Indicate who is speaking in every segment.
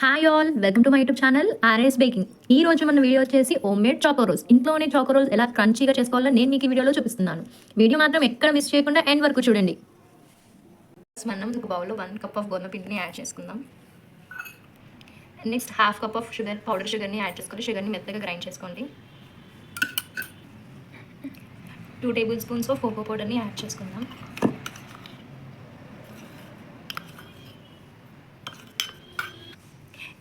Speaker 1: Hi all, welcome to my YouTube channel RS baking. ఈ రోజు మన వీడియో వచ్చేసి హోమ్మేడ్ చాకో రోల్స్. ఇంట్లోనే చాకో రోల్స్ ఎలా క్రంచీగా చేసుకోవాలో నేను మీకు ఈ వీడియోలో చూపిస్తున్నాను. వీడియో మాత్రం ఎక్కడ మిస్ చేయకుండా ఎండ్ వరకు చూడండి. మనం ఒక బౌల్లో 1 కప్ ఆఫ్ గోధుమ పిండిని యాడ్ చేసుకుందాం. Next half cup of sugar, powder షుగర్ని యాడ్ చేసుకొని షుగర్ని మెత్తగా గ్రైండ్ చేసుకోండి. 2 టేబుల్ స్పూన్స్ ఆఫ్ కోకో పౌడర్ని యాడ్ చేసుకుందాం.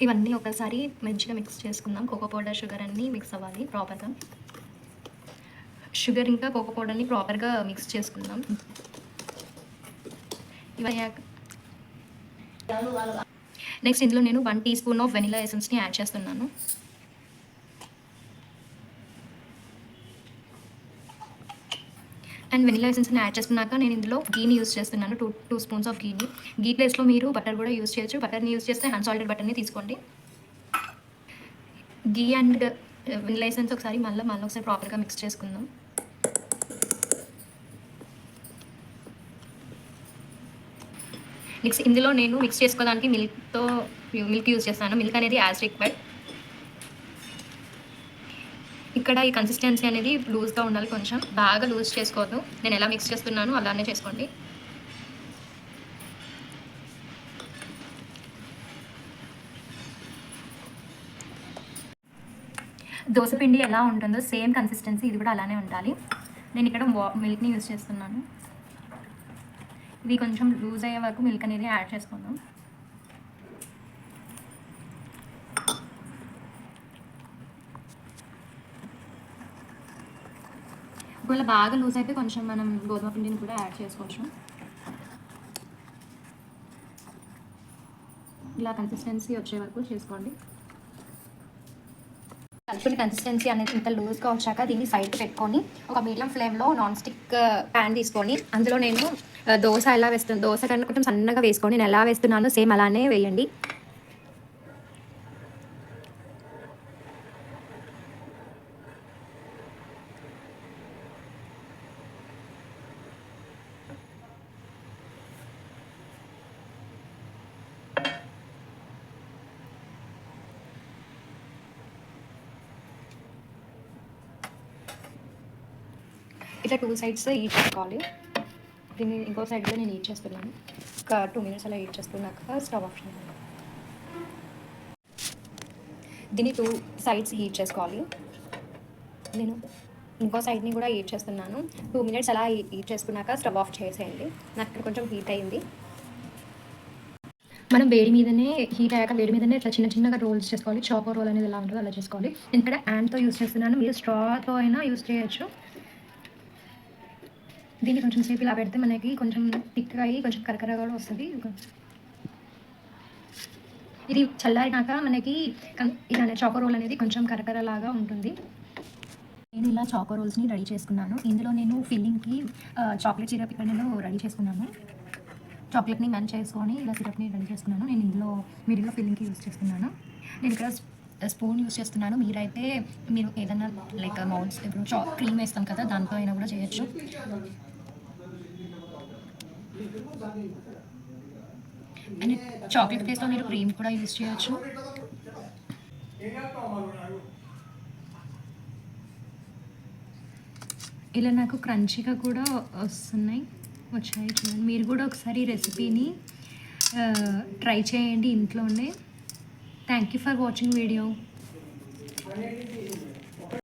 Speaker 1: ఇవన్నీ ఒకసారి మంచిగా మిక్స్ చేసుకుందాం. కోకో పౌడర్, షుగర్ అన్నీ మిక్స్ అవ్వాలి ప్రాపర్గా. షుగర్ ఇంకా కోకో పౌడర్ని ప్రాపర్గా మిక్స్ చేసుకుందాం. ఇవయ్యాక నెక్స్ట్ ఇందులో నేను 1 టీ స్పూన్ ఆఫ్ వెనిలా ఎసెన్స్ని యాడ్ చేస్తున్నాను. అండ్ వెనిలా ఎసెన్స్ని యాడ్ చేసుకున్నాక నేను ఇందులో గీని యూస్ చేస్తున్నాను. 2 స్పూన్స్ ఆఫ్ గీని. గీ ప్లేస్లో మీరు బటర్ కూడా యూస్ చేయొచ్చు. బటర్ని యూస్ చేస్తే అన్సాల్టెడ్ బటర్ని తీసుకోండి. గీ అండ్ వెనిలా ఎసెన్స్ ఒకసారి మళ్ళీ ఒకసారి ప్రాపర్గా మిక్స్ చేసుకుందాం. నెక్స్ట్ ఇందులో నేను మిక్స్ చేసుకోవడానికి మిల్క్ యూస్ చేస్తాను. మిల్క్ అనేది యాజ్ రిక్వైర్డ్. ఇక్కడ ఈ కన్సిస్టెన్సీ అనేది లూజ్గా ఉండాలి, కొంచెం బాగా లూజ్ చేసుకోవద్దు. నేను ఎలా మిక్స్ చేస్తున్నానో అలానే చేసుకోండి. దోసపిండి ఎలా ఉంటుందో సేమ్ కన్సిస్టెన్సీ ఇది కూడా అలానే ఉండాలి. నేను ఇక్కడ మిల్క్ని యూజ్ చేస్తున్నాను. ఇది కొంచెం లూజ్ అయ్యే వరకు మిల్క్ అనేది యాడ్ చేసుకుందాం. ఒకవేళ బాగా లూజ్ అయితే కొంచెం మనం గోధుమ పిండిని కూడా యాడ్ చేసుకోవచ్చు. ఇలా కన్సిస్టెన్సీ వచ్చే వరకు చేసుకోండి. కలుపుని కన్సిస్టెన్సీ అనేది ఇంత లూజ్గా వచ్చాక దీన్ని సైడ్ పెట్టుకొని ఒక మీడియం ఫ్లేమ్లో నాన్ స్టిక్ ప్యాన్ తీసుకొని అందులో నేను దోశ ఎలా వేస్తాను, దోశ కన్నా కొంచెం సన్నగా వేసుకొని నేను ఎలా వేస్తున్నానో సేమ్ అలానే వేయండి. ఇట్లా 2 సైడ్స్ హీట్ చేసుకోవాలి. దీన్ని ఇంకో సైడ్ కూడా నేను హీట్ చేస్తున్నాను. ఒక 2 మినిట్స్ అలా హీట్ చేసుకున్నాక స్టవ్ ఆఫ్ చేయాలి. దీన్ని 2 సైడ్స్ హీట్ చేసుకోవాలి. నేను ఇంకో సైడ్ని కూడా హీట్ చేస్తున్నాను. 2 మినిట్స్ అలా హీట్ చేసుకున్నాక స్టవ్ ఆఫ్ చేసేయండి. నాకు ఇక్కడ కొంచెం హీట్ అయింది. మనం వేడి మీదనే హీట్ అయ్యాక వేడి మీదనే ఇట్లా చిన్నగా రోల్స్ చేసుకోవాలి. చాకో రోల్ అనేది ఎలా ఉంటుందో అలా చేసుకోవాలి. నేను ఇక్కడ హ్యాండ్తో యూస్ చేస్తున్నాను. మీరు స్ట్రాతో అయినా యూస్ చేయొచ్చు. దీన్ని కొంచెం సేపు ఇలా పెడితే మనకి కొంచెం థిక్గా అయ్యి కొంచెం కరకరగా కూడా వస్తుంది. ఇది చల్లారినాక మనకి ఇలా చాకో రోల్ అనేది కొంచెం కరకరలాగా ఉంటుంది. నేను ఇలా చాకో రోల్స్ని రెడీ చేసుకున్నాను. ఇందులో నేను ఫిల్లింగ్కి చాక్లెట్ సిరప్ ఇక్కడ నేను రెడీ చేసుకున్నాను. చాక్లెట్ని మెల్ట్ చేసుకొని ఇలా సిరప్ని రెడీ చేసుకున్నాను. నేను ఇందులో మిడిల్లో ఫిల్లింగ్కి యూస్ చేస్తున్నాను. నేను ఇక్కడ స్పూన్ యూస్ చేస్తున్నాను. మీరైతే మీరు ఏదైనా లైక్ మౌల్డ్స్ ఇప్పుడు క్రీమ్ వేస్తాం కదా, దాంతో అయినా కూడా చేయొచ్చు. అండ్ చాక్లెట్ ప్లేస్లో మీరు క్రీమ్ కూడా యూస్ చేయొచ్చు. ఇలా నాకు క్రంచీగా కూడా వచ్చాయి చూడండి. మీరు కూడా ఒకసారి రెసిపీని ట్రై చేయండి ఇంట్లోనే. Thank you for watching video.